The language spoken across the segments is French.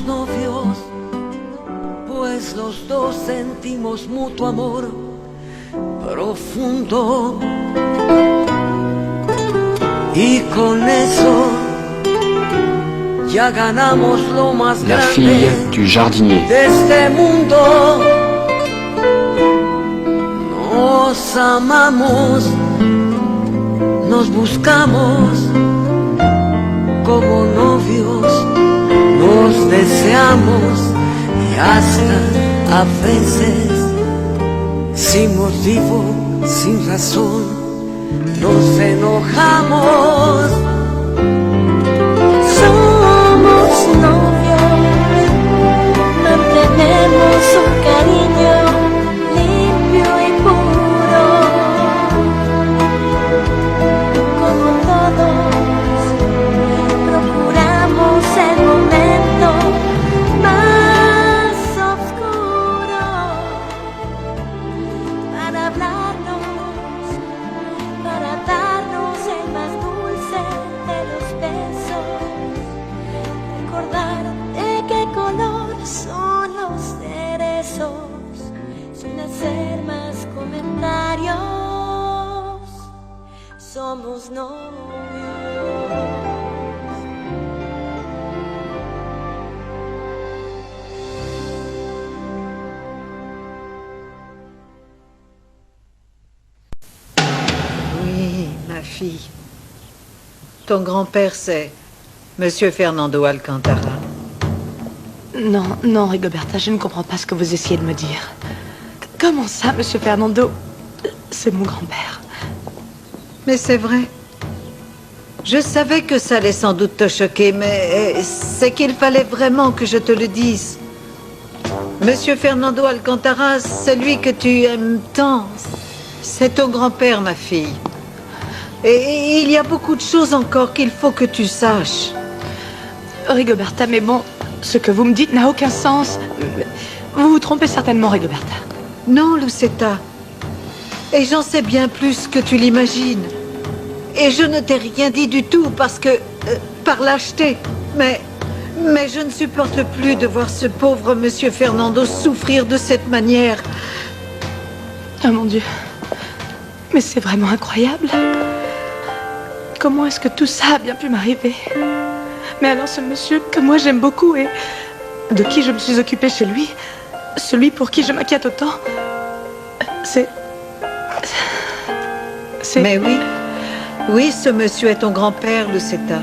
novios, pues los dos sentimos mutuo amor profundo. Y con eso ya ganamos lo más La fille grande du jardinier. de este mundo. Nos amamos, nos buscamos como novios, nos deseamos y hasta a veces sin motivo, sin razón, nos enojamos. Somos novios, mantenemos un cariño limpio y puro, como todos, procuramos el momento más oscuro para hablarnos, para darnos el más dulce de los besos, recordar de qué color son los cerezos, sin hacer más comentarios, somos novios. Oui, ma fille. Ton grand-père, c'est Monsieur Fernando Alcantara. Non, non, Rigoberta, je ne comprends pas ce que vous essayez de me dire. Comment ça, Monsieur Fernando? C'est mon grand-père. Mais c'est vrai. Je savais que ça allait sans doute te choquer, mais c'est qu'il fallait vraiment que je te le dise. Monsieur Fernando Alcantara, celui que tu aimes tant, c'est ton grand-père, ma fille. Et il y a beaucoup de choses encore qu'il faut que tu saches. Rigoberta, mais bon, ce que vous me dites n'a aucun sens. Vous vous trompez certainement, Rigoberta. Non, Lucetta. Et j'en sais bien plus que tu l'imagines. Et je ne t'ai rien dit du tout parce que... par lâcheté. Mais je ne supporte plus de voir ce pauvre Monsieur Fernando souffrir de cette manière. Oh mon Dieu. Mais c'est vraiment incroyable. Comment est-ce que tout ça a bien pu m'arriver? Mais alors ce monsieur que moi j'aime beaucoup et de qui je me suis occupée chez lui, celui pour qui je m'inquiète autant, c'est... Mais oui. Oui, ce monsieur est ton grand-père, Lucetta.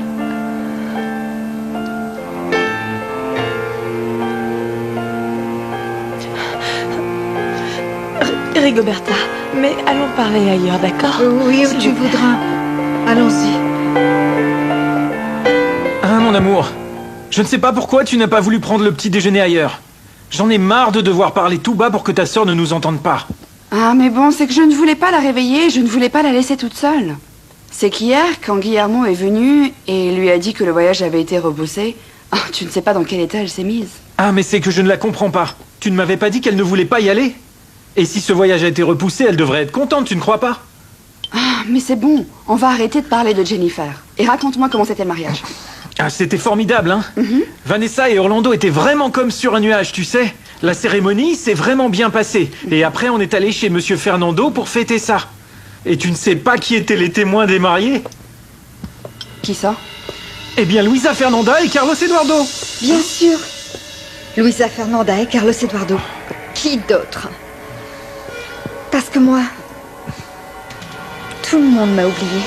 Rigoberta, mais allons parler ailleurs, d'accord? Oui, où tu voudras. Allons-y. Ah, mon amour, je ne sais pas pourquoi tu n'as pas voulu prendre le petit déjeuner ailleurs. J'en ai marre de devoir parler tout bas pour que ta sœur ne nous entende pas. Ah, mais bon, c'est que je ne voulais pas la réveiller, je ne voulais pas la laisser toute seule. C'est qu'hier, quand Guillermo est venu et lui a dit que le voyage avait été repoussé, oh, tu ne sais pas dans quel état elle s'est mise. Ah, mais c'est que je ne la comprends pas. Tu ne m'avais pas dit qu'elle ne voulait pas y aller? Et si ce voyage a été repoussé, elle devrait être contente, tu ne crois pas? Ah, mais c'est bon, on va arrêter de parler de Jennifer. Et raconte-moi comment c'était le mariage. Ah, c'était formidable, hein? Vanessa et Orlando étaient vraiment comme sur un nuage, tu sais. La cérémonie s'est vraiment bien passée. Et après, on est allé chez Monsieur Fernando pour fêter ça. Et tu ne sais pas qui étaient les témoins des mariés? Qui ça? Eh bien, Luisa Fernanda et Carlos Eduardo. Bien sûr. Luisa Fernanda et Carlos Eduardo. Qui d'autre? Parce que moi, tout le monde m'a oublié.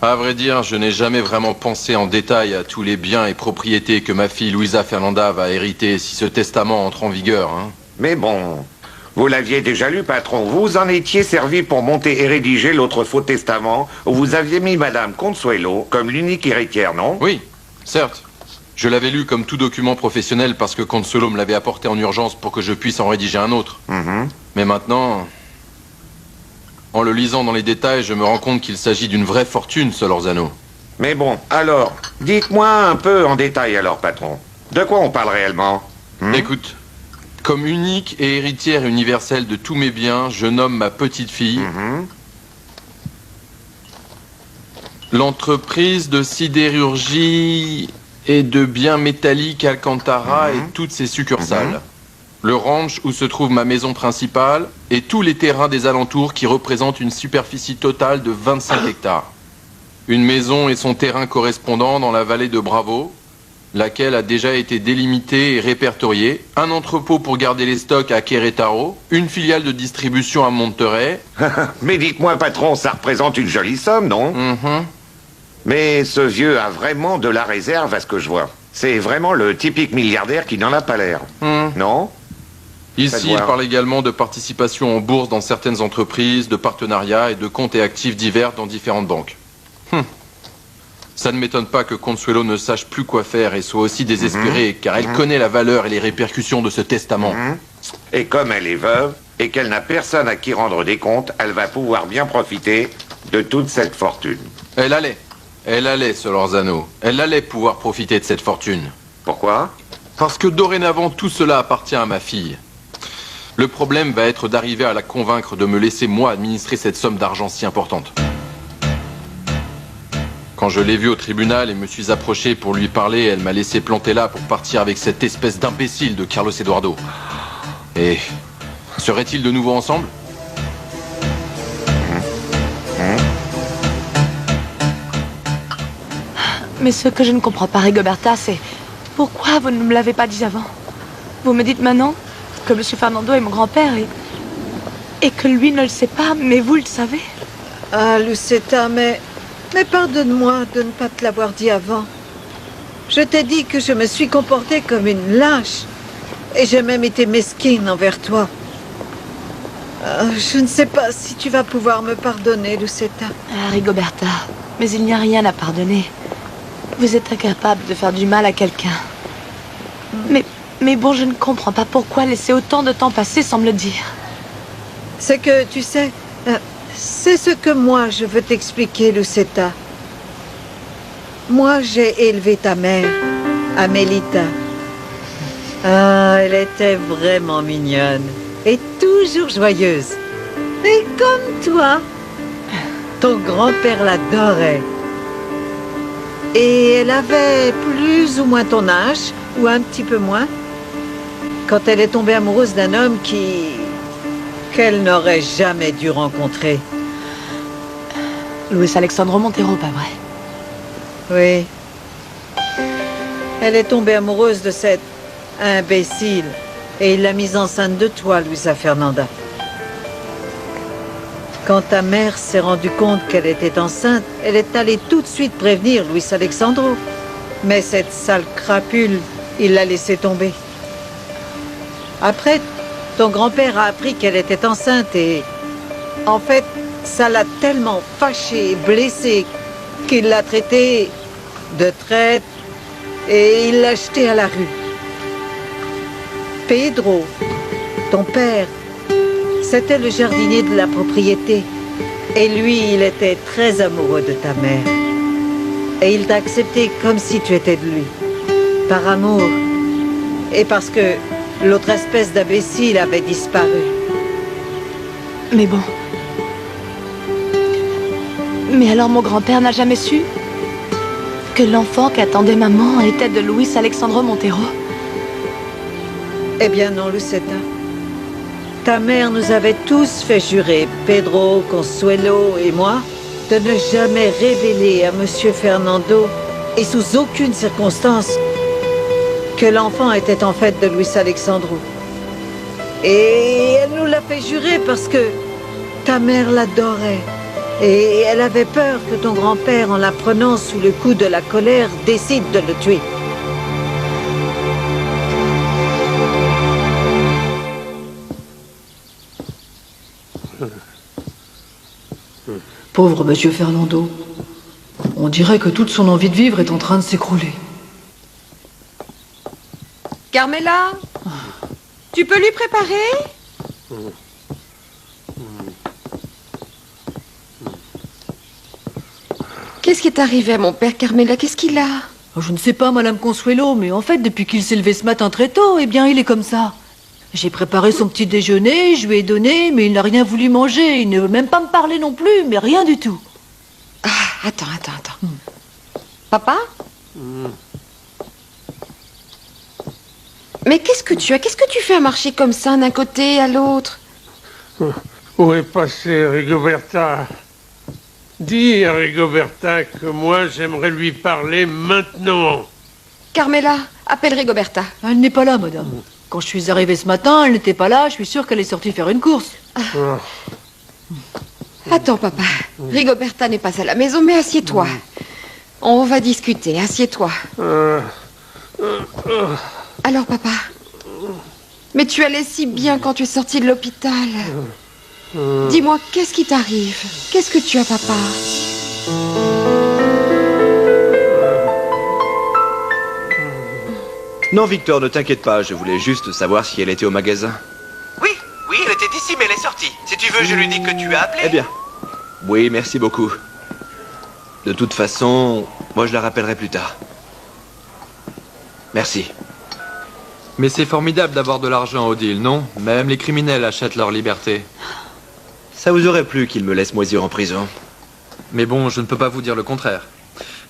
À vrai dire, je n'ai jamais vraiment pensé en détail à tous les biens et propriétés que ma fille Luisa Fernanda va hériter si ce testament entre en vigueur. Hein. Mais bon, vous l'aviez déjà lu, patron. Vous en étiez servi pour monter et rédiger l'autre faux testament où vous aviez mis Madame Consuelo comme l'unique héritière, non? Oui, certes. Je l'avais lu comme tout document professionnel parce que Consuelo me l'avait apporté en urgence pour que je puisse en rédiger un autre. Mais maintenant... En le lisant dans les détails, je me rends compte qu'il s'agit d'une vraie fortune, ce Lorzano. Mais bon, alors, dites-moi un peu en détail alors, patron. De quoi on parle réellement? Écoute, Comme unique et héritière universelle de tous mes biens, je nomme ma petite fille l'entreprise de sidérurgie et de biens métalliques Alcantara et toutes ses succursales. Le ranch où se trouve ma maison principale et tous les terrains des alentours qui représentent une superficie totale de 25 hectares. Une maison et son terrain correspondant dans la vallée de Bravo, laquelle a déjà été délimitée et répertoriée, un entrepôt pour garder les stocks à Querétaro, une filiale de distribution à Monterrey. Mais dites-moi, patron, ça représente une jolie somme, non? Mais ce vieux a vraiment de la réserve à ce que je vois. C'est vraiment le typique milliardaire qui n'en a pas l'air. Non? Ici, il parle également de participation en bourse dans certaines entreprises, de partenariats et de comptes et actifs divers dans différentes banques. Ça ne m'étonne pas que Consuelo ne sache plus quoi faire et soit aussi désespérée, car elle connaît la valeur et les répercussions de ce testament. Et comme elle est veuve, et qu'elle n'a personne à qui rendre des comptes, elle va pouvoir bien profiter de toute cette fortune. Elle allait, Solorzano. Elle allait pouvoir profiter de cette fortune. Pourquoi? Parce que dorénavant, tout cela appartient à ma fille. Le problème va être d'arriver à la convaincre de me laisser moi administrer cette somme d'argent si importante. Quand je l'ai vue au tribunal et me suis approché pour lui parler, elle m'a laissé planter là pour partir avec cette espèce d'imbécile de Carlos Eduardo. Et seraient-ils de nouveau ensemble? Mais ce que je ne comprends pas, Rigoberta, c'est pourquoi vous ne me l'avez pas dit avant? Vous me dites maintenant que M. Fernando est mon grand-père et que lui ne le sait pas, mais vous le savez. Ah, Lucetta, mais pardonne-moi de ne pas te l'avoir dit avant. Je t'ai dit que je me suis comportée comme une lâche. Et j'ai même été mesquine envers toi. Je ne sais pas si tu vas pouvoir me pardonner, Lucetta. Ah, Rigoberta, mais il n'y a rien à pardonner. Vous êtes incapable de faire du mal à quelqu'un. Mais bon, je ne comprends pas pourquoi laisser autant de temps passer sans me le dire. C'est que, tu sais, c'est ce que moi je veux t'expliquer, Lucetta. Moi, j'ai élevé ta mère, Amelita. Ah, elle était vraiment mignonne et toujours joyeuse. Et comme toi, ton grand-père l'adorait. Et elle avait plus ou moins ton âge, ou un petit peu moins, quand elle est tombée amoureuse d'un homme qu'elle n'aurait jamais dû rencontrer. Luis Alexandro Montero, pas vrai? Oui. Elle est tombée amoureuse de cet imbécile et il l'a mise enceinte de toi, Luisa Fernanda. Quand ta mère s'est rendue compte qu'elle était enceinte, elle est allée tout de suite prévenir Luis Alexandro. Mais cette sale crapule, il l'a laissé tomber. Après, ton grand-père a appris qu'elle était enceinte et... En fait, ça l'a tellement fâché et blessé qu'il l'a traitée de traître et il l'a jetée à la rue. Pedro, ton père, c'était le jardinier de la propriété. Et lui, il était très amoureux de ta mère. Et il t'a accepté comme si tu étais de lui. Par amour. Et parce que l'autre espèce d'imbécile avait disparu. Mais bon... Mais alors mon grand-père n'a jamais su que l'enfant qu'attendait maman était de Luis Alexandro Montero? Eh bien non, Lucetta. Ta mère nous avait tous fait jurer, Pedro, Consuelo et moi, de ne jamais révéler à Monsieur Fernando, et sous aucune circonstance, que l'enfant était en fait de Luis Alexandro. Et elle nous l'a fait jurer parce que ta mère l'adorait. Et elle avait peur que ton grand-père, en la prenant sous le coup de la colère, décide de le tuer. Pauvre Monsieur Fernando. On dirait que toute son envie de vivre est en train de s'écrouler. Carmela, tu peux lui préparer? Qu'est-ce qui est arrivé à mon père, Carmela? Qu'est-ce qu'il a? Je ne sais pas, Madame Consuelo, mais en fait, depuis qu'il s'est levé ce matin très tôt, eh bien, il est comme ça. J'ai préparé son petit déjeuner, je lui ai donné, mais il n'a rien voulu manger. Il ne veut même pas me parler non plus, mais rien du tout. Ah, attends. Papa Mais qu'est-ce que tu as? Qu'est-ce que tu fais à marcher comme ça, d'un côté à l'autre? Où est passé Rigoberta? Dis à Rigoberta que moi, j'aimerais lui parler maintenant. Carmela, appelle Rigoberta. Elle n'est pas là, madame. Quand je suis arrivée ce matin, elle n'était pas là. Je suis sûre qu'elle est sortie faire une course. Attends, papa. Rigoberta n'est pas à la maison, mais assieds-toi. On va discuter, assieds-toi. Alors, papa? Mais tu allais si bien quand tu es sorti de l'hôpital. Dis-moi, qu'est-ce qui t'arrive? Qu'est-ce que tu as, papa? Non, Victor, ne t'inquiète pas. Je voulais juste savoir si elle était au magasin. Oui, elle était ici, mais elle est sortie. Si tu veux, je lui dis que tu as appelé. Eh bien. Oui, merci beaucoup. De toute façon, moi je la rappellerai plus tard. Merci. Mais c'est formidable d'avoir de l'argent, Odile, non? Même les criminels achètent leur liberté. Ça vous aurait plu qu'il me laisse moisir en prison. Mais bon, je ne peux pas vous dire le contraire.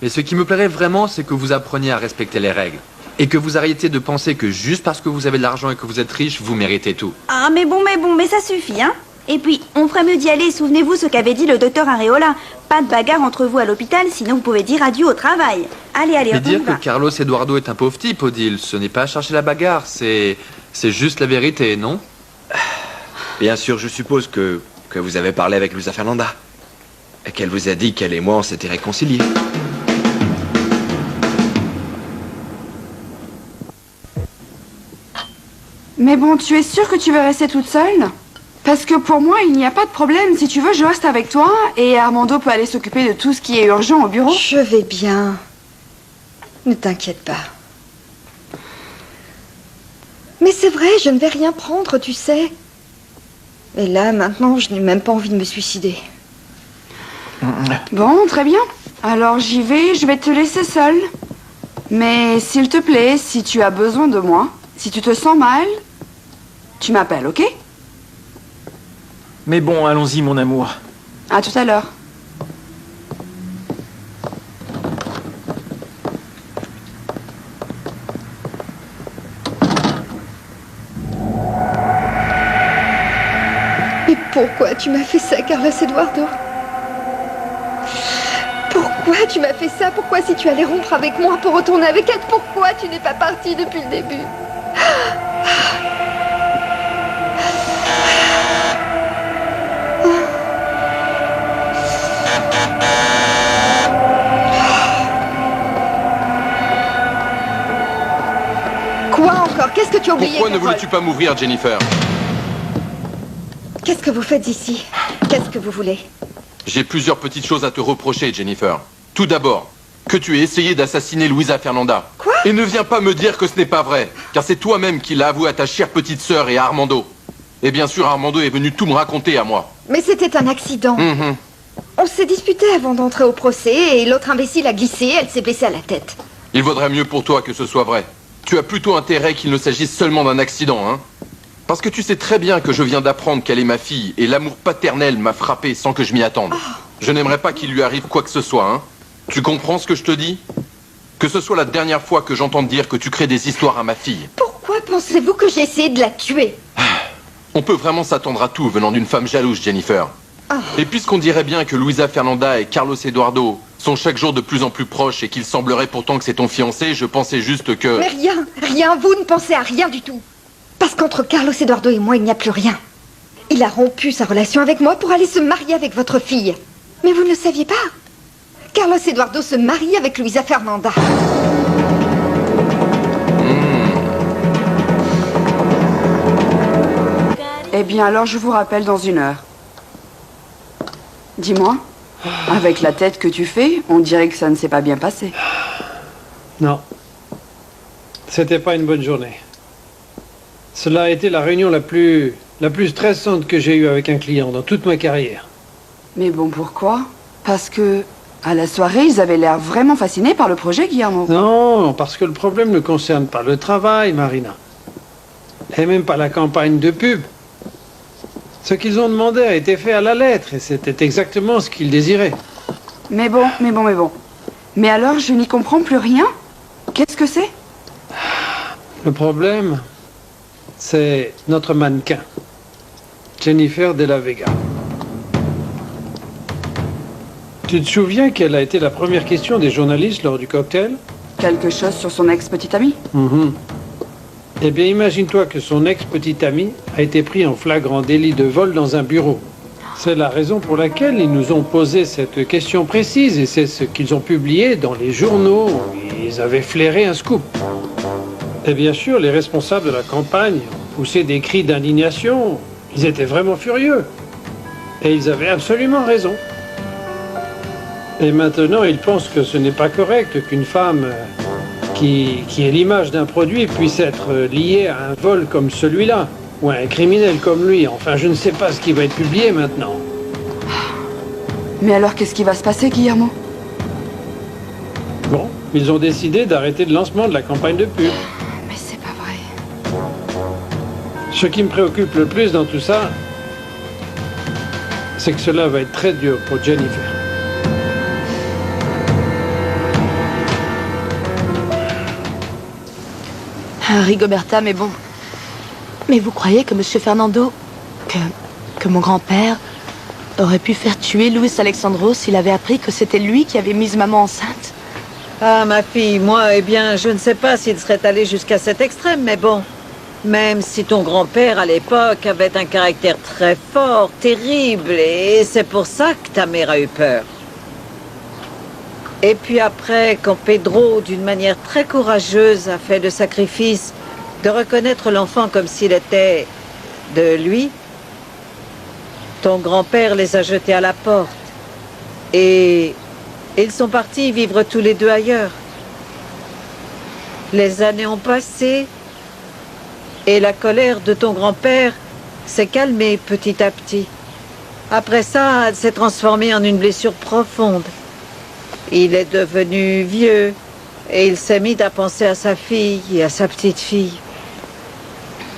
Mais ce qui me plairait vraiment, c'est que vous appreniez à respecter les règles. Et que vous arrêtiez de penser que juste parce que vous avez de l'argent et que vous êtes riche, vous méritez tout. Ah, mais ça suffit, hein. Et puis, on ferait mieux d'y aller. Souvenez-vous ce qu'avait dit le docteur Areola. Pas de bagarre entre vous à l'hôpital, sinon vous pouvez dire adieu au travail. Allez, Mais on y dire va. que Carlos Eduardo est un pauvre type, Odile, ce n'est pas chercher la bagarre, c'est juste la vérité, non? Bien sûr, je suppose que vous avez parlé avec Luisa Fernanda. Et qu'elle vous a dit qu'elle et moi, on s'était réconciliés. Mais bon, tu es sûre que tu veux rester toute seule? Parce que pour moi, il n'y a pas de problème. Si tu veux, je reste avec toi et Armando peut aller s'occuper de tout ce qui est urgent au bureau. Je vais bien. Ne t'inquiète pas. Mais c'est vrai, je ne vais rien prendre, tu sais. Et là, maintenant, je n'ai même pas envie de me suicider. Bon, très bien. Alors j'y vais, je vais te laisser seule. Mais s'il te plaît, si tu as besoin de moi, si tu te sens mal, tu m'appelles, ok? Mais bon, allons-y, mon amour. À tout à l'heure. Mais pourquoi tu m'as fait ça, Carlos Eduardo? Pourquoi tu m'as fait ça? Pourquoi, si tu allais rompre avec moi pour retourner avec elle, pourquoi tu n'es pas parti depuis le début? Quoi encore? Qu'est-ce que tu as oublié? Pourquoi ne voulais-tu pas m'ouvrir, Jennifer? Qu'est-ce que vous faites ici? Qu'est-ce que vous voulez? J'ai plusieurs petites choses à te reprocher, Jennifer. Tout d'abord, que tu aies essayé d'assassiner Luisa Fernanda. Quoi? Et ne viens pas me dire que ce n'est pas vrai, car c'est toi-même qui l'as avoué à ta chère petite sœur et à Armando. Et bien sûr, Armando est venu tout me raconter à moi. Mais c'était un accident. Mhm. On s'est disputé avant d'entrer au procès et l'autre imbécile a glissé, elle s'est blessée à la tête. Il vaudrait mieux pour toi que ce soit vrai. Tu as plutôt intérêt qu'il ne s'agisse seulement d'un accident, hein? Parce que tu sais très bien que je viens d'apprendre qu'elle est ma fille et l'amour paternel m'a frappé sans que je m'y attende. Je n'aimerais pas qu'il lui arrive quoi que ce soit, hein? Tu comprends ce que je te dis? Que ce soit la dernière fois que j'entende dire que tu crées des histoires à ma fille. Pourquoi pensez-vous que j'ai essayé de la tuer? On peut vraiment s'attendre à tout venant d'une femme jalouse, Jennifer. Et puisqu'on dirait bien que Luisa Fernanda et Carlos Eduardo sont chaque jour de plus en plus proches et qu'il semblerait pourtant que c'est ton fiancé, je pensais juste que... Mais rien, vous ne pensez à rien du tout. Parce qu'entre Carlos Eduardo et moi, il n'y a plus rien. Il a rompu sa relation avec moi pour aller se marier avec votre fille. Mais vous ne le saviez pas? Carlos Eduardo se marie avec Luisa Fernanda. Eh bien, alors je vous rappelle dans 1 heure. Dis-moi, avec la tête que tu fais, on dirait que ça ne s'est pas bien passé. Non. C'était pas une bonne journée. Cela a été la réunion la plus stressante que j'ai eue avec un client dans toute ma carrière. Mais bon, pourquoi? Parce que, à la soirée, ils avaient l'air vraiment fascinés par le projet, Guillermo. Non, parce que le problème ne concerne pas le travail, Marina. Et même pas la campagne de pub. Ce qu'ils ont demandé a été fait à la lettre, et c'était exactement ce qu'ils désiraient. Mais bon. Mais alors, je n'y comprends plus rien. Qu'est-ce que c'est? Le problème, c'est notre mannequin, Jennifer de la Vega. Tu te souviens quelle a été la première question des journalistes lors du cocktail? Quelque chose sur son ex-petite amie? Eh bien, imagine-toi que son ex-petite amie a été pris en flagrant délit de vol dans un bureau. C'est la raison pour laquelle ils nous ont posé cette question précise, et c'est ce qu'ils ont publié dans les journaux. Ils avaient flairé un scoop. Et bien sûr, les responsables de la campagne ont poussé des cris d'indignation. Ils étaient vraiment furieux. Et ils avaient absolument raison. Et maintenant, ils pensent que ce n'est pas correct qu'une femme qui est l'image d'un produit puisse être liée à un vol comme celui-là, ou à un criminel comme lui. Enfin, je ne sais pas ce qui va être publié maintenant. Mais alors, qu'est-ce qui va se passer, Guillermo? Bon, ils ont décidé d'arrêter le lancement de la campagne de pub. Mais c'est pas vrai. Ce qui me préoccupe le plus dans tout ça, c'est que cela va être très dur pour Jennifer. Rigoberta, mais bon. Mais vous croyez que Monsieur Fernando, que mon grand-père aurait pu faire tuer Luis Alexandro s'il avait appris que c'était lui qui avait mis maman enceinte? Ah, ma fille, moi, eh bien, je ne sais pas s'il serait allé jusqu'à cet extrême, mais bon. Même si ton grand-père, à l'époque, avait un caractère très fort, terrible, et c'est pour ça que ta mère a eu peur. Et puis après, quand Pedro, d'une manière très courageuse, a fait le sacrifice de reconnaître l'enfant comme s'il était de lui, ton grand-père les a jetés à la porte. Et ils sont partis vivre tous les deux ailleurs. Les années ont passé et la colère de ton grand-père s'est calmée petit à petit. Après ça, elle s'est transformée en une blessure profonde. Il est devenu vieux et il s'est mis à penser à sa fille et à sa petite-fille.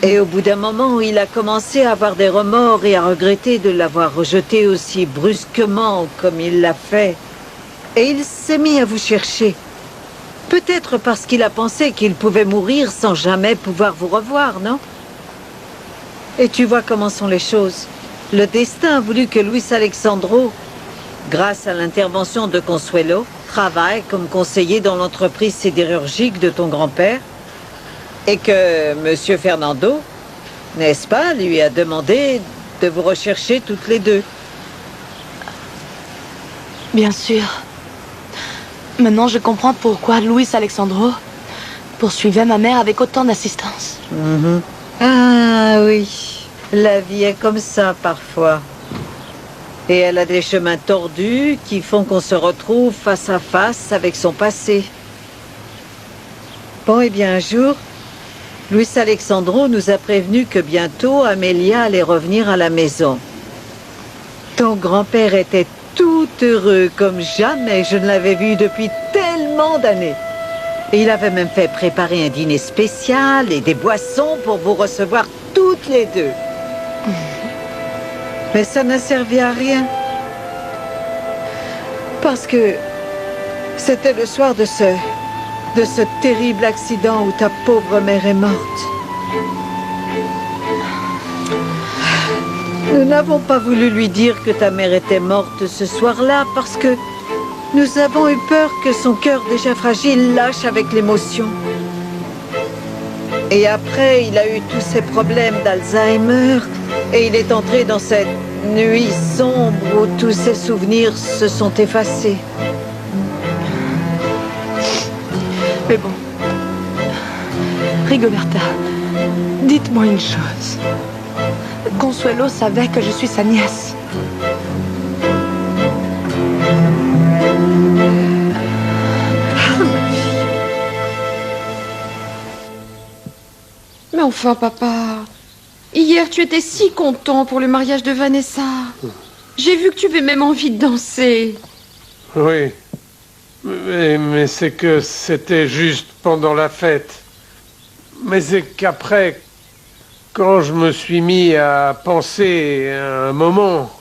Et au bout d'un moment, il a commencé à avoir des remords et à regretter de l'avoir rejeté aussi brusquement comme il l'a fait. Et il s'est mis à vous chercher. Peut-être parce qu'il a pensé qu'il pouvait mourir sans jamais pouvoir vous revoir, non? Et tu vois comment sont les choses. Le destin a voulu que Luis Alexandro, grâce à l'intervention de Consuelo, travaille comme conseiller dans l'entreprise sidérurgique de ton grand-père et que Monsieur Fernando, n'est-ce pas, lui a demandé de vous rechercher toutes les deux. Bien sûr. Maintenant, je comprends pourquoi Luis Alexandro poursuivait ma mère avec autant d'assistance. Ah oui, la vie est comme ça parfois. Et elle a des chemins tordus qui font qu'on se retrouve face à face avec son passé. Bon, et bien un jour, Luis Alexandro nous a prévenu que bientôt Amelia allait revenir à la maison. Ton grand-père était tout heureux comme jamais je ne l'avais vu depuis tellement d'années. Et il avait même fait préparer un dîner spécial et des boissons pour vous recevoir toutes les deux. Mais ça n'a servi à rien. Parce que c'était le soir de ce terrible accident où ta pauvre mère est morte. Nous n'avons pas voulu lui dire que ta mère était morte ce soir-là parce que nous avons eu peur que son cœur déjà fragile lâche avec l'émotion. Et après, il a eu tous ces problèmes d'Alzheimer et il est entré dans cette nuit sombre où tous ses souvenirs se sont effacés. Mais bon. Rigoberta, dites-moi une chose. Consuelo savait que je suis sa nièce. Mais enfin, papa, hier tu étais si content pour le mariage de Vanessa. J'ai vu que tu avais même envie de danser. Oui, mais c'est que c'était juste pendant la fête. Mais c'est qu'après, Quand je me suis mis à penser un moment,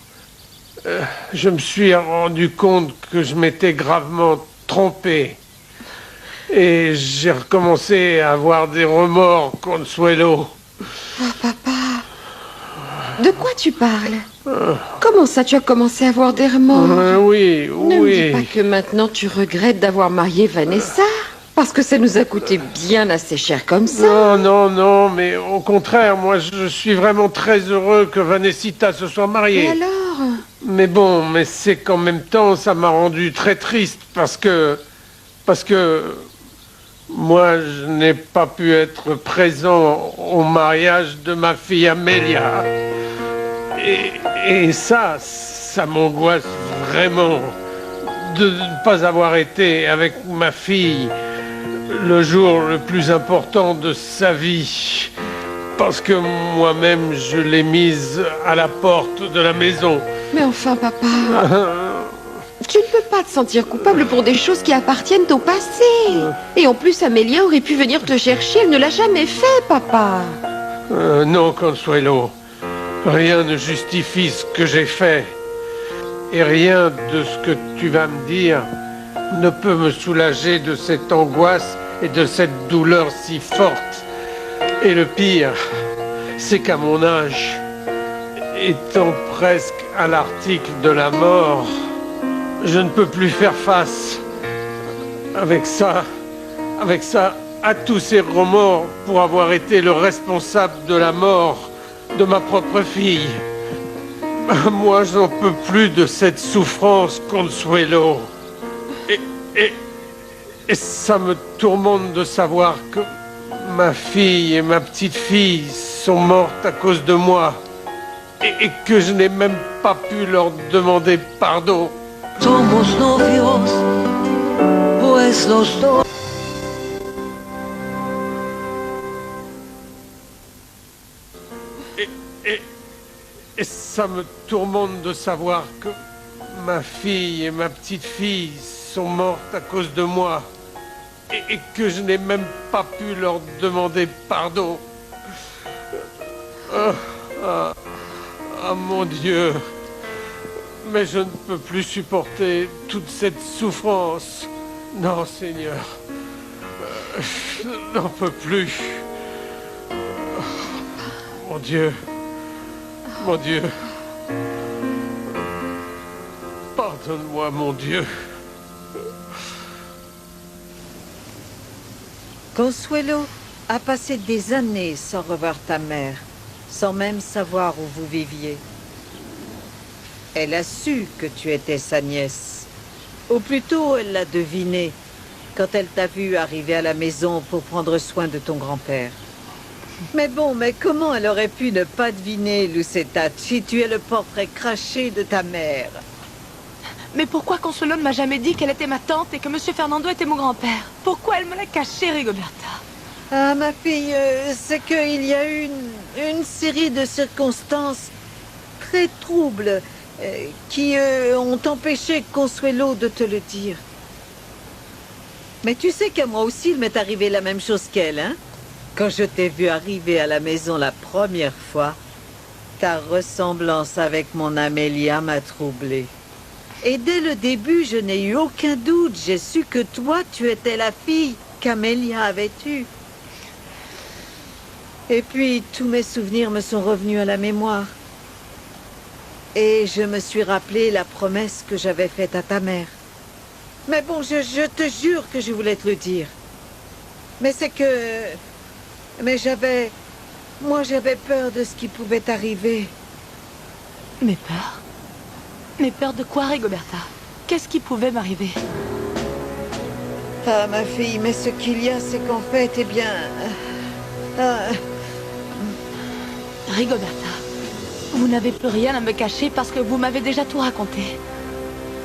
je me suis rendu compte que je m'étais gravement trompé. Et j'ai recommencé à avoir des remords, Consuelo. Oh, papa. De quoi tu parles? Comment ça, tu as commencé à avoir des remords? Oui, Ne me dis oui. pas que maintenant tu regrettes d'avoir marié Vanessa. Parce que ça nous a coûté bien assez cher comme ça. Non, non, non, mais au contraire, moi je suis vraiment très heureux que Vanessita se soit mariée. Et alors? Mais bon, mais c'est qu'en même temps, ça m'a rendu très triste parce que moi, je n'ai pas pu être présent au mariage de ma fille Amelia. Et ça m'angoisse vraiment de ne pas avoir été avec ma fille le jour le plus important de sa vie. Parce que moi-même, je l'ai mise à la porte de la maison. Mais enfin, papa... Tu ne peux pas te sentir coupable pour des choses qui appartiennent au passé. Et en plus, Amélia aurait pu venir te chercher. Elle ne l'a jamais fait, papa. Non, Consuelo. Rien ne justifie ce que j'ai fait. Et rien de ce que tu vas me dire ne peut me soulager de cette angoisse et de cette douleur si forte. Et le pire, c'est qu'à mon âge, étant presque à l'article de la mort, je ne peux plus faire face. Avec ça, à tous ces remords pour avoir été le responsable de la mort de ma propre fille. Moi, j'en peux plus de cette souffrance, Consuelo. Et ça me tourmente de savoir que ma fille et ma petite-fille sont mortes à cause de moi. Et que je n'ai même pas pu leur demander pardon. Somos novios, pues los dos. Et ça me tourmente de savoir que ma fille et ma petite-fille sont mortes à cause de moi. Et que je n'ai même pas pu leur demander pardon. Mon Dieu. Mais je ne peux plus supporter toute cette souffrance. Non, Seigneur. Je n'en peux plus. Mon Dieu. Mon Dieu. Pardonne-moi, mon Dieu. Consuelo a passé des années sans revoir ta mère, sans même savoir où vous viviez. Elle a su que tu étais sa nièce. Ou plutôt, elle l'a deviné quand elle t'a vu arriver à la maison pour prendre soin de ton grand-père. Mais bon, mais comment elle aurait pu ne pas deviner, Lucetta, si tu es le portrait craché de ta mère? Mais pourquoi Consuelo ne m'a jamais dit qu'elle était ma tante et que Monsieur Fernando était mon grand-père? Pourquoi elle me l'a caché, Rigoberta? Ah, ma fille, c'est qu'il y a eu une série de circonstances très troubles qui ont empêché Consuelo de te le dire. Mais tu sais qu'à moi aussi, il m'est arrivé la même chose qu'elle, hein? Quand je t'ai vu arriver à la maison la première fois, ta ressemblance avec mon Amélia m'a troublée. Et dès le début, je n'ai eu aucun doute. J'ai su que toi, tu étais la fille qu'Amélia avait eue. Et puis, tous mes souvenirs me sont revenus à la mémoire. Et je me suis rappelé la promesse que j'avais faite à ta mère. Mais bon, je te jure que je voulais te le dire. Mais c'est que... Mais moi, j'avais peur de ce qui pouvait arriver. Mes peurs? Mes peurs de quoi, Rigoberta? Qu'est-ce qui pouvait m'arriver? Ah, ma fille, mais ce qu'il y a, c'est qu'en fait, eh bien... Rigoberta, vous n'avez plus rien à me cacher parce que vous m'avez déjà tout raconté.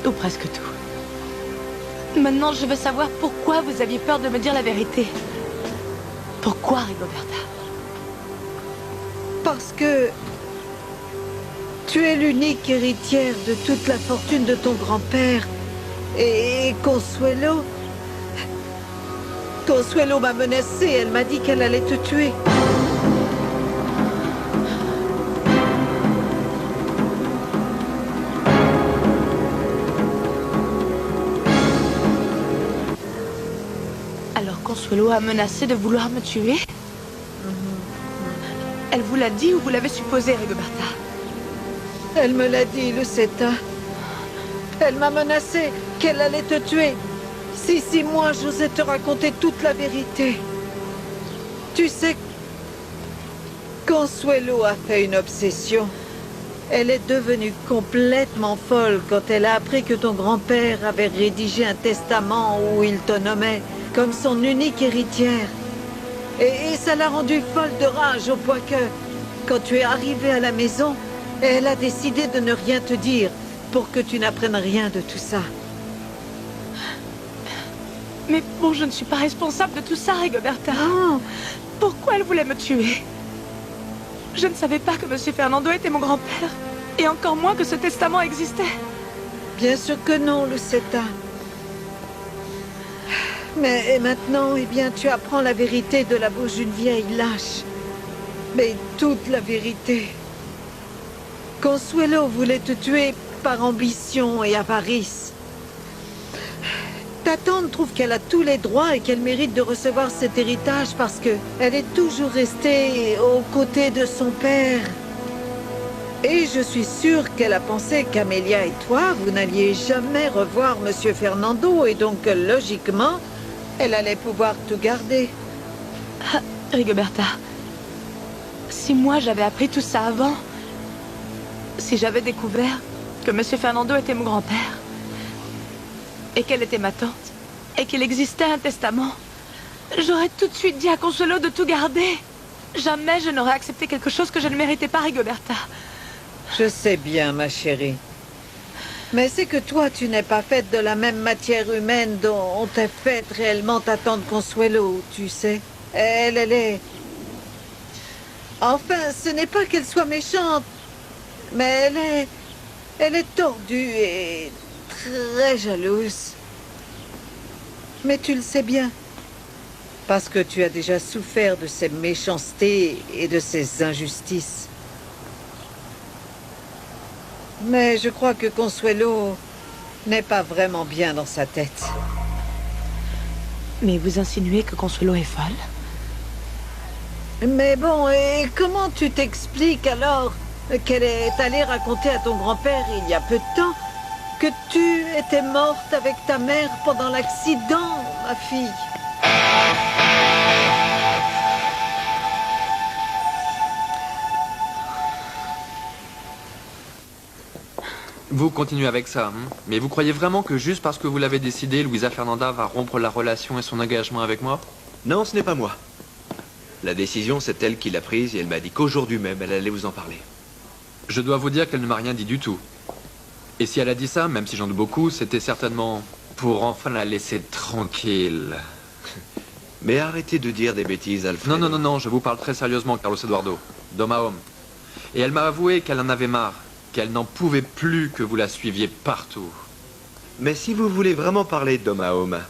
Ou presque tout. Maintenant, je veux savoir pourquoi vous aviez peur de me dire la vérité. Pourquoi, Rigoberta? Parce que... tu es l'unique héritière de toute la fortune de ton grand-père. Et Consuelo... Consuelo m'a menacée, elle m'a dit qu'elle allait te tuer. Consuelo a menacé de vouloir me tuer? Elle vous l'a dit ou vous l'avez supposé, Rigoberta? Elle me l'a dit, Lucetta. Elle m'a menacé qu'elle allait te tuer. Si moi j'osais te raconter toute la vérité. Tu sais, Consuelo a fait une obsession. Elle est devenue complètement folle quand elle a appris que ton grand-père avait rédigé un testament où il te nommait comme son unique héritière. Et ça l'a rendue folle de rage au point que, quand tu es arrivé à la maison, elle a décidé de ne rien te dire pour que tu n'apprennes rien de tout ça. Mais bon, je ne suis pas responsable de tout ça, Rigoberta. Non. Pourquoi elle voulait me tuer? Je ne savais pas que M. Fernando était mon grand-père. Et encore moins que ce testament existait. Bien sûr que non, Lucetta. Mais maintenant, eh bien, tu apprends la vérité de la bouche d'une vieille lâche. Mais toute la vérité. Consuelo voulait te tuer par ambition et avarice. Ta tante trouve qu'elle a tous les droits et qu'elle mérite de recevoir cet héritage parce que elle est toujours restée aux côtés de son père. Et je suis sûre qu'elle a pensé qu'Amelia et toi, vous n'alliez jamais revoir Monsieur Fernando et donc, logiquement, elle allait pouvoir tout garder. Ah, Rigoberta, si moi j'avais appris tout ça avant, si j'avais découvert que M. Fernando était mon grand-père, et qu'elle était ma tante, et qu'il existait un testament, j'aurais tout de suite dit à Consuelo de tout garder. Jamais je n'aurais accepté quelque chose que je ne méritais pas, Rigoberta. Je sais bien, ma chérie. Mais c'est que toi, tu n'es pas faite de la même matière humaine dont est faite réellement ta tante Consuelo, tu sais. Elle est... Enfin, ce n'est pas qu'elle soit méchante, mais elle est tordue et très jalouse. Mais tu le sais bien, parce que tu as déjà souffert de ses méchancetés et de ses injustices. Mais je crois que Consuelo n'est pas vraiment bien dans sa tête. Mais vous insinuez que Consuelo est folle? Mais bon, et comment tu t'expliques alors qu'elle est allée raconter à ton grand-père il y a peu de temps que tu étais morte avec ta mère pendant l'accident, ma fille? Vous continuez avec ça, hein? Mais vous croyez vraiment que juste parce que vous l'avez décidé, Luisa Fernanda va rompre la relation et son engagement avec moi? Non, ce n'est pas moi. La décision, c'est elle qui l'a prise et elle m'a dit qu'aujourd'hui même, elle allait vous en parler. Je dois vous dire qu'elle ne m'a rien dit du tout. Et si elle a dit ça, même si j'en doute beaucoup, c'était certainement pour enfin la laisser tranquille. Mais arrêtez de dire des bêtises, Alfredo. Non, je vous parle très sérieusement, Carlos Eduardo. D'homme à homme. Et elle m'a avoué qu'elle en avait marre, qu'elle n'en pouvait plus que vous la suiviez partout. Mais si vous voulez vraiment parler d'homme à homme,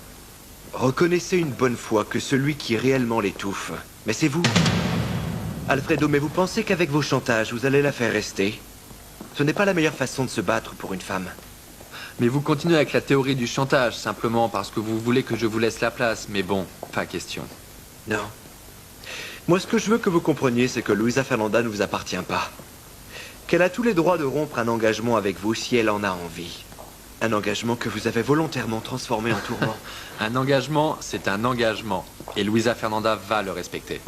reconnaissez une bonne fois que celui qui réellement l'étouffe, mais c'est vous. Alfredo, mais vous pensez qu'avec vos chantages, vous allez la faire rester? Ce n'est pas la meilleure façon de se battre pour une femme. Mais vous continuez avec la théorie du chantage, simplement parce que vous voulez que je vous laisse la place. Mais bon, pas question. Non. Moi, ce que je veux que vous compreniez, c'est que Luisa Fernanda ne vous appartient pas. Qu'elle a tous les droits de rompre un engagement avec vous si elle en a envie. Un engagement que vous avez volontairement transformé en tourment. Un engagement, c'est un engagement. Et Luisa Fernanda va le respecter.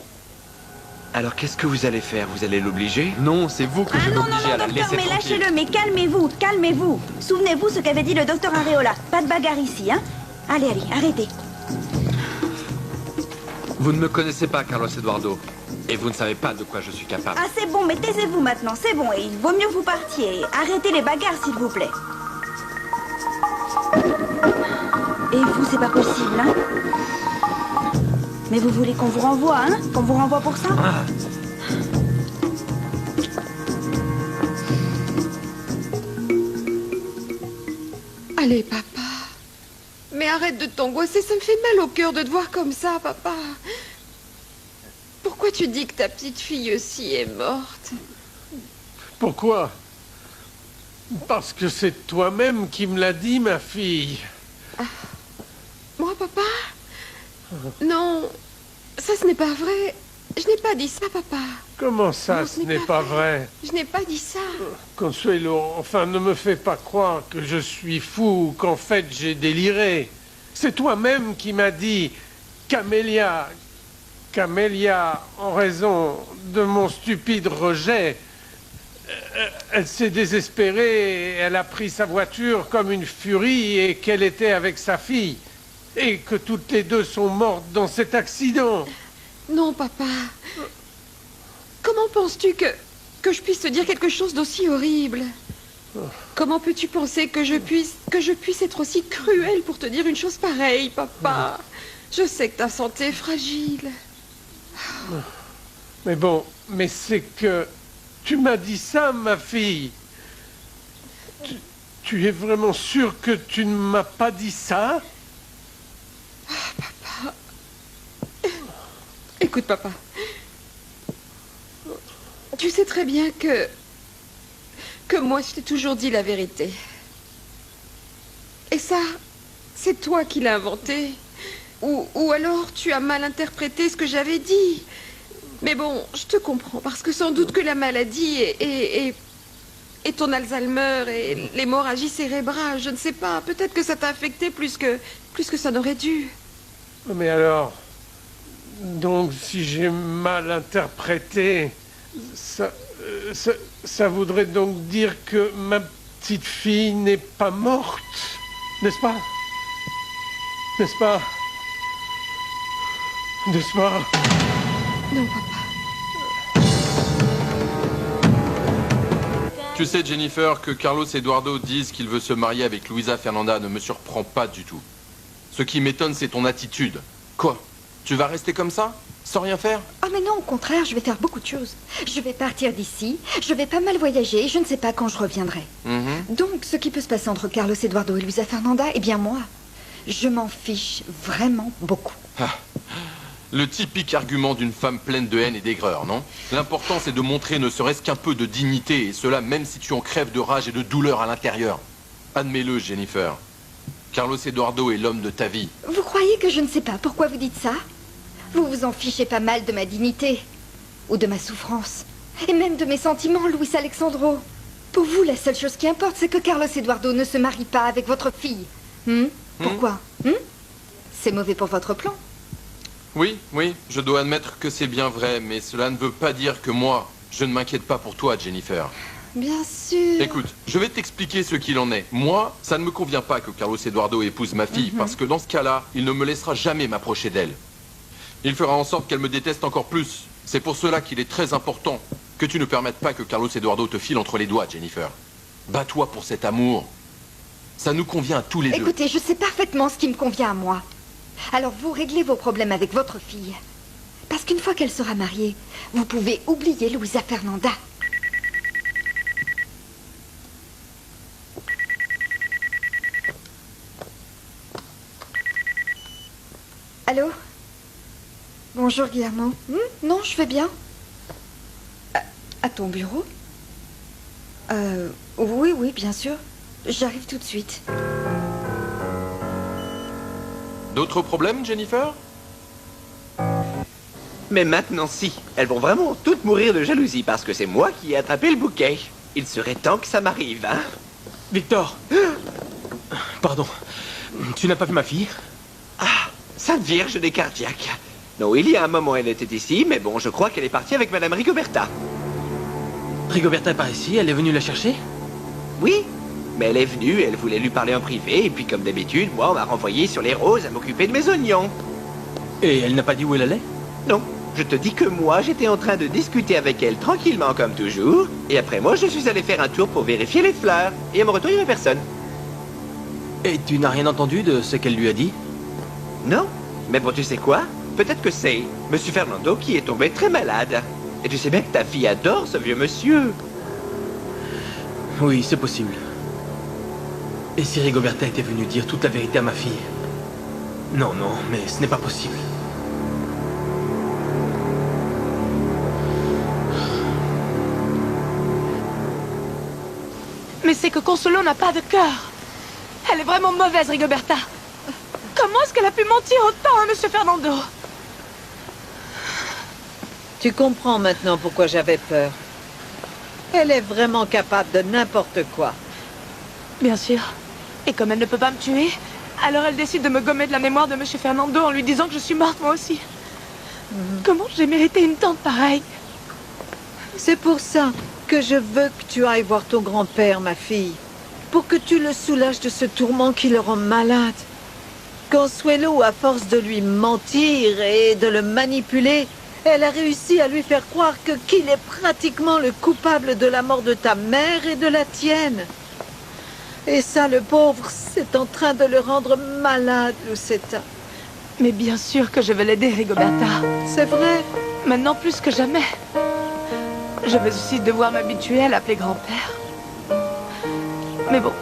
Alors qu'est-ce que vous allez faire? Vous allez l'obliger? Non, c'est vous que je vais obliger à la docteur, laisser mais tranquille. lâchez-le, mais calmez-vous, calmez-vous. Souvenez-vous ce qu'avait dit le docteur Areola. Pas de bagarre ici, hein? Allez, arrêtez. Vous ne me connaissez pas, Carlos Eduardo. Et vous ne savez pas de quoi je suis capable. Ah, c'est bon, mais taisez-vous maintenant, c'est bon. Et il vaut mieux que vous partiez. Arrêtez les bagarres, s'il vous plaît. Et vous, c'est pas possible, hein? Mais vous voulez qu'on vous renvoie, hein? Qu'on vous renvoie pour ça? Allez, papa. Mais arrête de t'angoisser, ça me fait mal au cœur de te voir comme ça, papa. Pourquoi tu dis que ta petite fille aussi est morte? Pourquoi? Parce que c'est toi-même qui me l'as dit, ma fille. Moi, papa? Non, ça ce n'est pas vrai. Je n'ai pas dit ça, papa. Comment ça, Non, ce n'est pas vrai? Je n'ai pas dit ça. Consuelo, enfin, ne me fais pas croire que je suis fou ou qu'en fait j'ai déliré. C'est toi-même qui m'as dit qu'Amélia, en raison de mon stupide rejet, elle s'est désespérée, et elle a pris sa voiture comme une furie et qu'elle était avec sa fille. Et que toutes les deux sont mortes dans cet accident. Non, papa. Comment penses-tu que je puisse te dire quelque chose d'aussi horrible? Comment peux-tu penser que je puisse être aussi cruelle pour te dire une chose pareille, papa? Je sais que ta santé est fragile. Mais bon, mais c'est que tu m'as dit ça, ma fille. Tu es vraiment sûre que tu ne m'as pas dit ça? Papa. Écoute, papa. Tu sais très bien que moi, je t'ai toujours dit la vérité. Et ça, c'est toi qui l'as inventé. Ou alors tu as mal interprété ce que j'avais dit. Mais bon, je te comprends, parce que sans doute que la maladie et ton Alzheimer et l'hémorragie cérébrale, je ne sais pas, peut-être que ça t'a affecté plus que ça n'aurait dû. Mais alors, donc si j'ai mal interprété, ça voudrait donc dire que ma petite fille n'est pas morte, n'est-ce pas? N'est-ce pas? N'est-ce pas? Non, papa. Tu sais, Jennifer, que Carlos Eduardo dise qu'il veut se marier avec Luisa Fernanda ne me surprend pas du tout. Ce qui m'étonne, c'est ton attitude. Quoi? Tu vas rester comme ça? Sans rien faire? Oh mais non, au contraire, je vais faire beaucoup de choses. Je vais partir d'ici, je vais pas mal voyager et je ne sais pas quand je reviendrai. Donc, ce qui peut se passer entre Carlos Eduardo et Luisa Fernanda, eh bien moi, je m'en fiche vraiment beaucoup. Ah. Le typique argument d'une femme pleine de haine et d'aigreur, non? L'important, c'est de montrer ne serait-ce qu'un peu de dignité, et cela même si tu en crèves de rage et de douleur à l'intérieur. Admets-le, Jennifer. Carlos Eduardo est l'homme de ta vie. Vous croyez que je ne sais pas pourquoi vous dites ça? Vous vous en fichez pas mal de ma dignité, ou de ma souffrance, et même de mes sentiments, Luis Alexandro. Pour vous, la seule chose qui importe, c'est que Carlos Eduardo ne se marie pas avec votre fille. Pourquoi? C'est mauvais pour votre plan? Oui, je dois admettre que c'est bien vrai, mais cela ne veut pas dire que moi, je ne m'inquiète pas pour toi, Jennifer. Bien sûr. Écoute, je vais t'expliquer ce qu'il en est. Moi, ça ne me convient pas que Carlos Eduardo épouse ma fille, parce que dans ce cas-là, il ne me laissera jamais m'approcher d'elle. Il fera en sorte qu'elle me déteste encore plus. C'est pour cela qu'il est très important que tu ne permettes pas que Carlos Eduardo te file entre les doigts, Jennifer. Bats-toi pour cet amour. Ça nous convient à tous les deux. Écoutez, je sais parfaitement ce qui me convient à moi. Alors vous réglez vos problèmes avec votre fille. Parce qu'une fois qu'elle sera mariée, vous pouvez oublier Luisa Fernanda. Allô? Bonjour Guillermo. Non, je vais bien. À ton bureau? Oui, bien sûr. J'arrive tout de suite. D'autres problèmes, Jennifer? Mais maintenant, si. Elles vont vraiment toutes mourir de jalousie parce que c'est moi qui ai attrapé le bouquet. Il serait temps que ça m'arrive, hein? Victor! Pardon. Tu n'as pas vu ma fille? Ah, Sainte Vierge des cardiaques. Non, il y a un moment, elle était ici, mais bon, je crois qu'elle est partie avec Madame Rigoberta. Rigoberta est par ici, elle est venue la chercher? Oui, mais elle est venue, elle voulait lui parler en privé, et puis comme d'habitude, moi, on m'a renvoyé sur les roses à m'occuper de mes oignons. Et elle n'a pas dit où elle allait? Non, je te dis que moi, j'étais en train de discuter avec elle tranquillement comme toujours, et après moi, je suis allé faire un tour pour vérifier les fleurs, et à mon retour, il n'y avait personne. Et tu n'as rien entendu de ce qu'elle lui a dit? Non, mais bon, tu sais quoi? Peut-être que c'est Monsieur Fernando qui est tombé très malade. Et tu sais bien que ta fille adore ce vieux monsieur. Oui, c'est possible. Et si Rigoberta était venue dire toute la vérité à ma fille? Non, mais ce n'est pas possible. Mais c'est que Consuelo n'a pas de cœur. Elle est vraiment mauvaise, Rigoberta. Comment est-ce qu'elle a pu mentir autant à Monsieur Fernando? Tu comprends maintenant pourquoi j'avais peur. Elle est vraiment capable de n'importe quoi. Bien sûr. Et comme elle ne peut pas me tuer, alors elle décide de me gommer de la mémoire de Monsieur Fernando en lui disant que je suis morte moi aussi. Comment j'ai mérité une tante pareille? C'est pour ça que je veux que tu ailles voir ton grand-père, ma fille. Pour que tu le soulages de ce tourment qui le rend malade. Consuelo, à force de lui mentir et de le manipuler, elle a réussi à lui faire croire qu'il est pratiquement le coupable de la mort de ta mère et de la tienne. Et ça, le pauvre, c'est en train de le rendre malade, Lucetta. Mais bien sûr que je vais l'aider, Rigoberta. C'est vrai. Maintenant plus que jamais. Je vais aussi devoir m'habituer à l'appeler grand-père. Mais bon,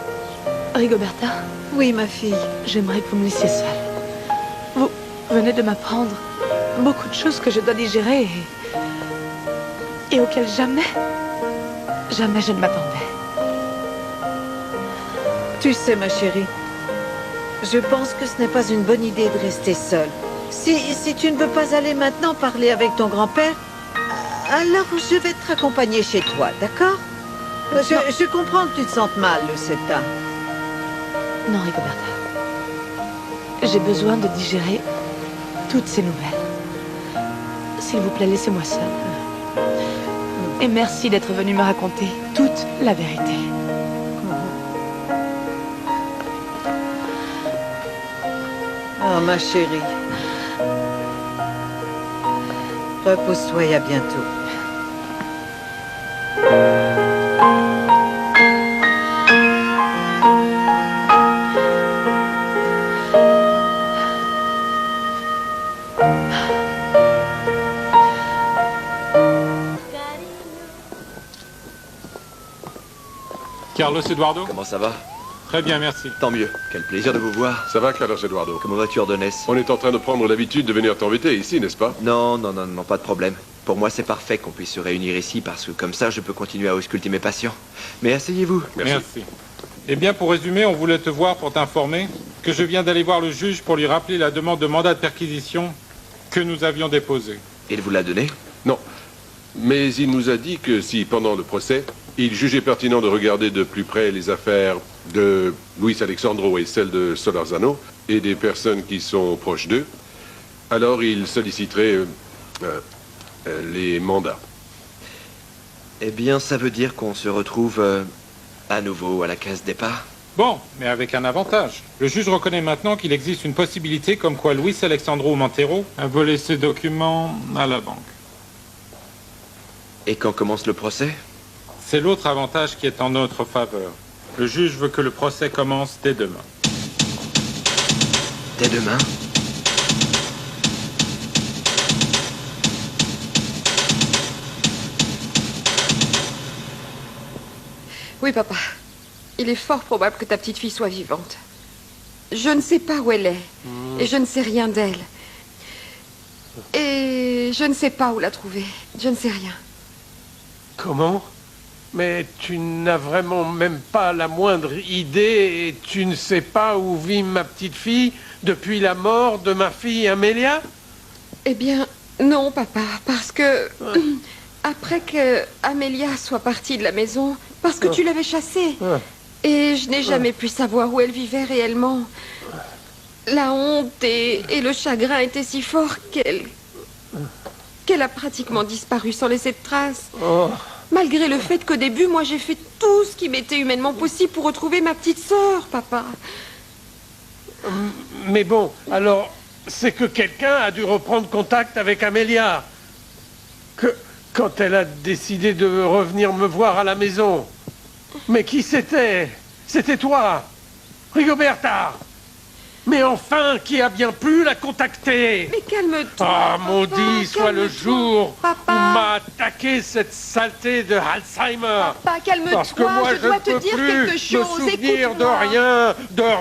Rigoberta. Oui, ma fille. J'aimerais que vous me laissiez seule. Vous venez de m'apprendre beaucoup de choses que je dois digérer et auxquelles jamais je ne m'attendais. Tu sais, ma chérie, je pense que ce n'est pas une bonne idée de rester seule. Si tu ne veux pas aller maintenant parler avec ton grand-père, alors je vais te raccompagner chez toi, d'accord? Je comprends que tu te sentes mal, Lucetta. Non, Rigoberta. J'ai besoin de digérer toutes ces nouvelles. S'il vous plaît, laissez-moi seule. Et merci d'être venu me raconter toute la vérité. Oh, ma chérie. Repose-toi et à bientôt. Carlos Eduardo? Comment ça va? Très bien, merci. Tant mieux. Quel plaisir de vous voir. Ça va, Carlos Eduardo? Comment vas-tu, Ordonez? On est en train de prendre l'habitude de venir t'embêter ici, n'est-ce pas? Non, pas de problème. Pour moi, c'est parfait qu'on puisse se réunir ici parce que comme ça, je peux continuer à ausculter mes patients. Mais asseyez-vous. Merci. Eh bien, pour résumer, on voulait te voir pour t'informer que je viens d'aller voir le juge pour lui rappeler la demande de mandat de perquisition que nous avions déposée. Il vous l'a donné? Non. Mais il nous a dit que si, pendant le procès, il jugeait pertinent de regarder de plus près les affaires de Luis Alexandro et celles de Solarzano et des personnes qui sont proches d'eux, alors il solliciterait les mandats. Eh bien, ça veut dire qu'on se retrouve à nouveau à la case départ. Bon, mais avec un avantage. Le juge reconnaît maintenant qu'il existe une possibilité comme quoi Luis Alexandro Montero a volé ses documents à la banque. Et quand commence le procès? C'est l'autre avantage qui est en notre faveur. Le juge veut que le procès commence dès demain. Dès demain? Oui, papa. Il est fort probable que ta petite fille soit vivante. Je ne sais pas où elle est. Et je ne sais rien d'elle. Et je ne sais pas où la trouver. Je ne sais rien. Comment? Mais tu n'as vraiment même pas la moindre idée et tu ne sais pas où vit ma petite fille depuis la mort de ma fille Amélia? Eh bien, non, papa, parce que... Après que Amélia soit partie de la maison, parce que tu l'avais chassée. Et je n'ai jamais pu savoir où elle vivait réellement. La honte et le chagrin étaient si forts qu'elle a pratiquement disparu sans laisser de traces. Malgré le fait qu'au début, moi, j'ai fait tout ce qui m'était humainement possible pour retrouver ma petite sœur, papa. Mais bon, alors, c'est que quelqu'un a dû reprendre contact avec Amélia. Quand elle a décidé de revenir me voir à la maison. Mais qui c'était? C'était toi, Rigoberta. Mais enfin, qui a bien pu la contacter? Mais calme-toi. Ah, maudit soit le jour papa. où m'a attaqué cette saleté de Alzheimer. Papa, calme-toi, Parce que moi, je dois te peux dire plus quelque chose. me souvenir de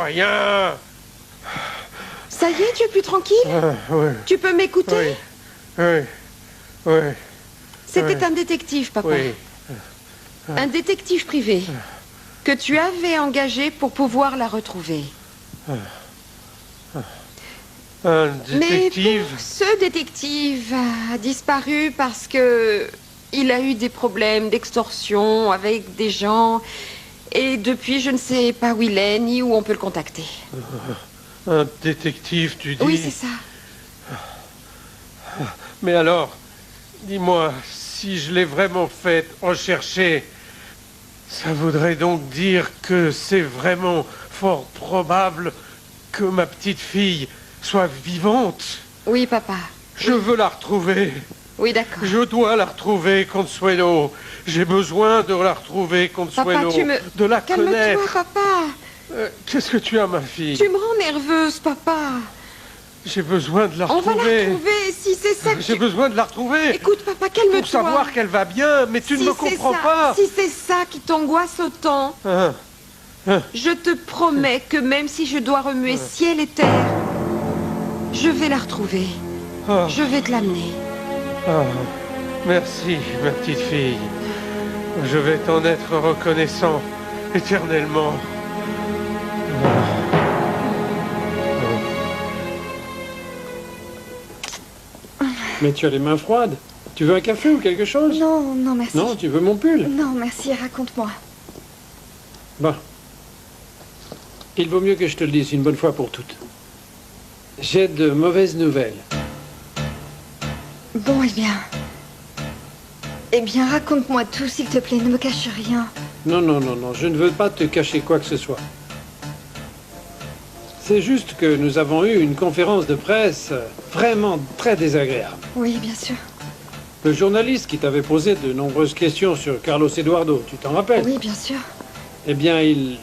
rien. Ça y est, tu es plus tranquille? Oui. Tu peux m'écouter? Oui. C'était un détective, papa. Oui. Un détective privé que tu avais engagé pour pouvoir la retrouver. Un détective? Mais ce détective a disparu parce que il a eu des problèmes d'extorsion avec des gens. Et depuis, je ne sais pas où il est, ni où on peut le contacter. Un détective, tu dis? Oui, c'est ça. Mais alors, dis-moi, si je l'ai vraiment fait rechercher, ça voudrait donc dire que c'est vraiment fort probable que ma petite fille soit vivante? Oui, papa. Je veux la retrouver. Oui, d'accord. Je dois la retrouver, Consuelo. J'ai besoin de la retrouver, Consuelo. Papa, de la connaître. Calme-toi, papa. Qu'est-ce que tu as, ma fille? Tu me rends nerveuse, papa. J'ai besoin de la On retrouver. va la retrouver, si c'est ça que J'ai besoin de la retrouver. Écoute, papa, calme-toi. Pour savoir qu'elle va bien, mais tu ne me comprends pas. Si c'est ça qui t'angoisse autant, je te promets que même si je dois remuer ciel et terre, je vais la retrouver. Je vais te l'amener. Merci, ma petite fille. Je vais t'en être reconnaissant éternellement. Mais tu as les mains froides. Tu veux un café ou quelque chose? Non, non, merci. Non, tu veux mon pull? Non, merci, raconte-moi. Bon. Il vaut mieux que je te le dise une bonne fois pour toutes. J'ai de mauvaises nouvelles. Bon, eh bien... Eh bien, raconte-moi tout, s'il te plaît, ne me cache rien. Non, non, non, non, je ne veux pas te cacher quoi que ce soit. C'est juste que nous avons eu une conférence de presse vraiment très désagréable. Oui, bien sûr. Le journaliste qui t'avait posé de nombreuses questions sur Carlos Eduardo, tu t'en rappelles? Oui, bien sûr. Eh bien, il...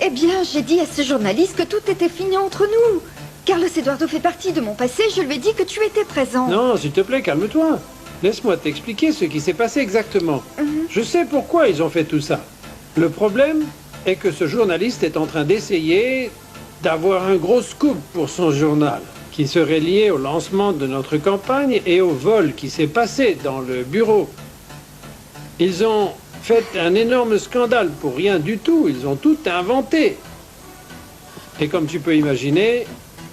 Eh bien, j'ai dit à ce journaliste que tout était fini entre nous. Carlos Eduardo fait partie de mon passé, je lui ai dit que tu étais présent. Non, s'il te plaît, calme-toi. Laisse-moi t'expliquer ce qui s'est passé exactement. Je sais pourquoi ils ont fait tout ça. Le problème est que ce journaliste est en train d'essayer d'avoir un gros scoop pour son journal, qui serait lié au lancement de notre campagne et au vol qui s'est passé dans le bureau. Ils ont fait un énorme scandale pour rien du tout, ils ont tout inventé. Et comme tu peux imaginer,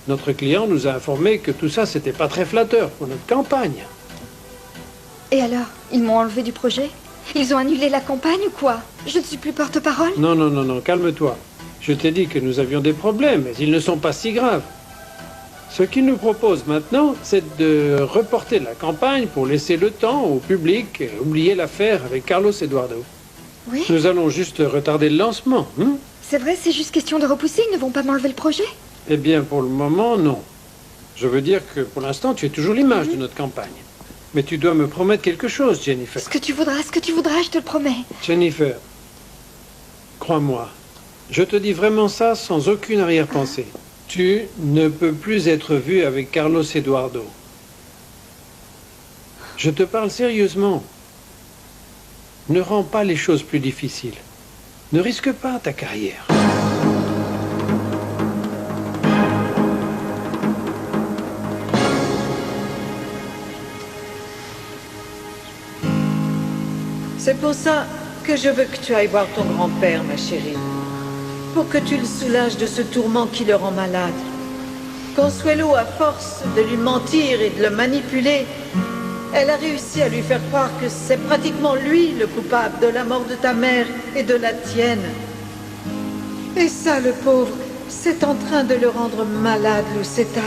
notre client nous a informé que tout ça, c'était pas très flatteur pour notre campagne. Et alors, ils m'ont enlevé du projet? Ils ont annulé la campagne ou quoi? Je ne suis plus porte-parole? Non, non, non, non, calme-toi. Je t'ai dit que nous avions des problèmes, mais ils ne sont pas si graves. Ce qu'ils nous proposent maintenant, c'est de reporter la campagne pour laisser le temps au public oublier l'affaire avec Carlos Eduardo. Oui? Nous allons juste retarder le lancement. C'est vrai, c'est juste question de repousser, ils ne vont pas m'enlever le projet? Eh bien, pour le moment, non. Je veux dire que pour l'instant, tu es toujours l'image de notre campagne. Mais tu dois me promettre quelque chose, Jennifer. Ce que tu voudras, je te le promets. Jennifer, crois-moi, je te dis vraiment ça sans aucune arrière-pensée. Tu ne peux plus être vu avec Carlos Eduardo. Je te parle sérieusement. Ne rends pas les choses plus difficiles. Ne risque pas ta carrière. C'est pour ça que je veux que tu ailles voir ton grand-père, ma chérie. Pour que tu le soulages de ce tourment qui le rend malade. Consuelo, à force de lui mentir et de le manipuler, elle a réussi à lui faire croire que c'est pratiquement lui le coupable de la mort de ta mère et de la tienne. Et ça, le pauvre, c'est en train de le rendre malade, Lucetta.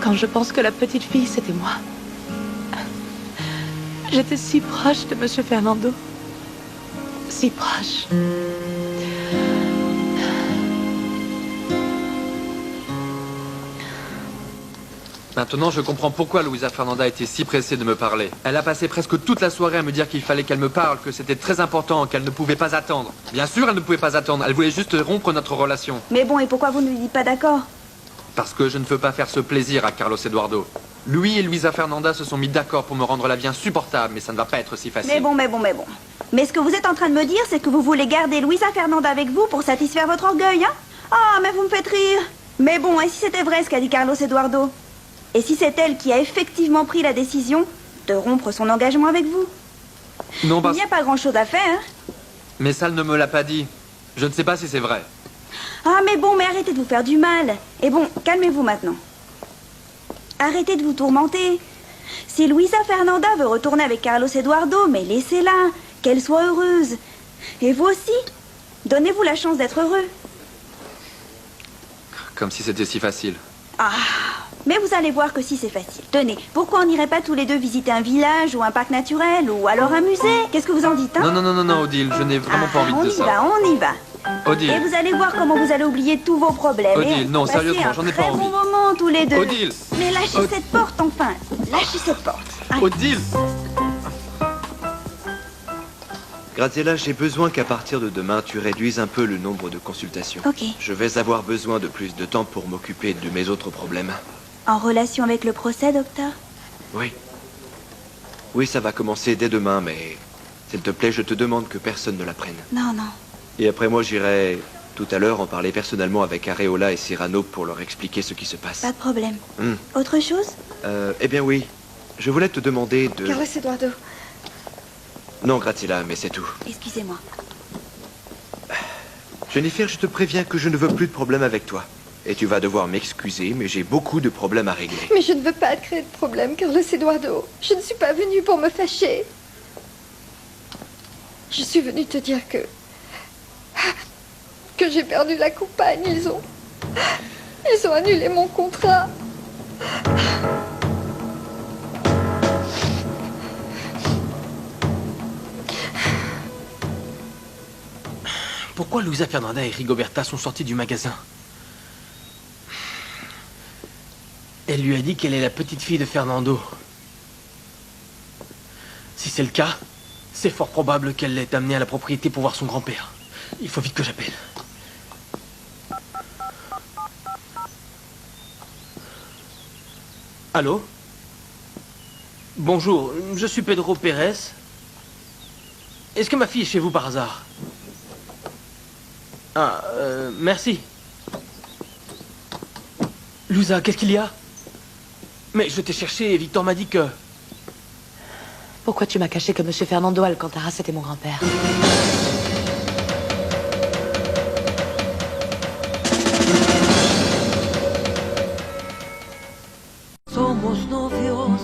Quand je pense que la petite fille, c'était moi. J'étais si proche de Monsieur Fernando. Si proche. Maintenant, je comprends pourquoi Luisa Fernanda était si pressée de me parler. Elle a passé presque toute la soirée à me dire qu'il fallait qu'elle me parle, que c'était très important, qu'elle ne pouvait pas attendre. Bien sûr, elle ne pouvait pas attendre. Elle voulait juste rompre notre relation. Mais bon, et pourquoi vous ne lui dites pas d'accord? Parce que je ne veux pas faire ce plaisir à Carlos Eduardo. Lui et Luisa Fernanda se sont mis d'accord pour me rendre la vie insupportable, mais ça ne va pas être si facile. Mais bon. Mais ce que vous êtes en train de me dire, c'est que vous voulez garder Luisa Fernanda avec vous pour satisfaire votre orgueil, hein? Ah, mais vous me faites rire. Mais bon, et si c'était vrai ce qu'a dit Carlos Eduardo? Et si c'est elle qui a effectivement pris la décision de rompre son engagement avec vous? Non, Il n'y a pas grand-chose à faire. Mais ça, elle ne me l'a pas dit. Je ne sais pas si c'est vrai. Ah, mais bon, mais arrêtez de vous faire du mal. Et bon, calmez-vous maintenant. Arrêtez de vous tourmenter. Si Luisa Fernanda veut retourner avec Carlos Eduardo, mais laissez-la. Qu'elle soit heureuse. Et vous aussi. Donnez-vous la chance d'être heureux. Comme si c'était si facile. Ah, mais vous allez voir que si c'est facile. Tenez, pourquoi on n'irait pas tous les deux visiter un village ou un parc naturel ou alors un musée? Qu'est-ce que vous en dites, hein? Non, Odile, je n'ai vraiment pas envie de ça. On y va. Odile. Et vous allez voir comment vous allez oublier tous vos problèmes. Odile, non, sérieusement, j'en ai pas envie. Passer un très bon moment tous les deux. Odile. Mais lâchez cette porte, enfin. Lâchez cette porte. Allez. Odile. Graziella, j'ai besoin qu'à partir de demain, tu réduises un peu le nombre de consultations. Ok. Je vais avoir besoin de plus de temps pour m'occuper de mes autres problèmes. En relation avec le procès, docteur? Oui. Oui, ça va commencer dès demain, mais s'il te plaît, je te demande que personne ne la prenne. Non, non. Et après moi, j'irai tout à l'heure en parler personnellement avec Areola et Cyrano pour leur expliquer ce qui se passe. Pas de problème. Hmm. Autre chose? Eh bien oui. Je voulais te demander de... Carlos Eduardo. Non, Graziella, mais c'est tout. Excusez-moi. Jennifer, je te préviens que je ne veux plus de problème avec toi. Et tu vas devoir m'excuser, mais j'ai beaucoup de problèmes à régler. Mais je ne veux pas créer de problème, Carlos Eduardo. Je ne suis pas venue pour me fâcher. Je suis venue te dire que j'ai perdu la compagne. Ils ont annulé mon contrat. Pourquoi Luisa Fernanda et Rigoberta sont sortis du magasin? Elle lui a dit qu'elle est la petite fille de Fernando. Si c'est le cas, c'est fort probable qu'elle l'ait amenée à la propriété pour voir son grand-père. Il faut vite que j'appelle. Allô? Bonjour, je suis Pedro Pérez. Est-ce que ma fille est chez vous par hasard? Ah, merci. Luisa, qu'est-ce qu'il y a? Mais je t'ai cherché et Victor m'a dit que... Pourquoi tu m'as caché que Monsieur Fernando Alcantara, c'était mon grand-père? Somos novios,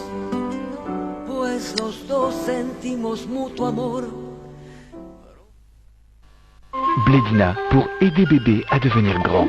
pues los dos sentimos mutuo amor. Blédina pour aider bébé à devenir grand.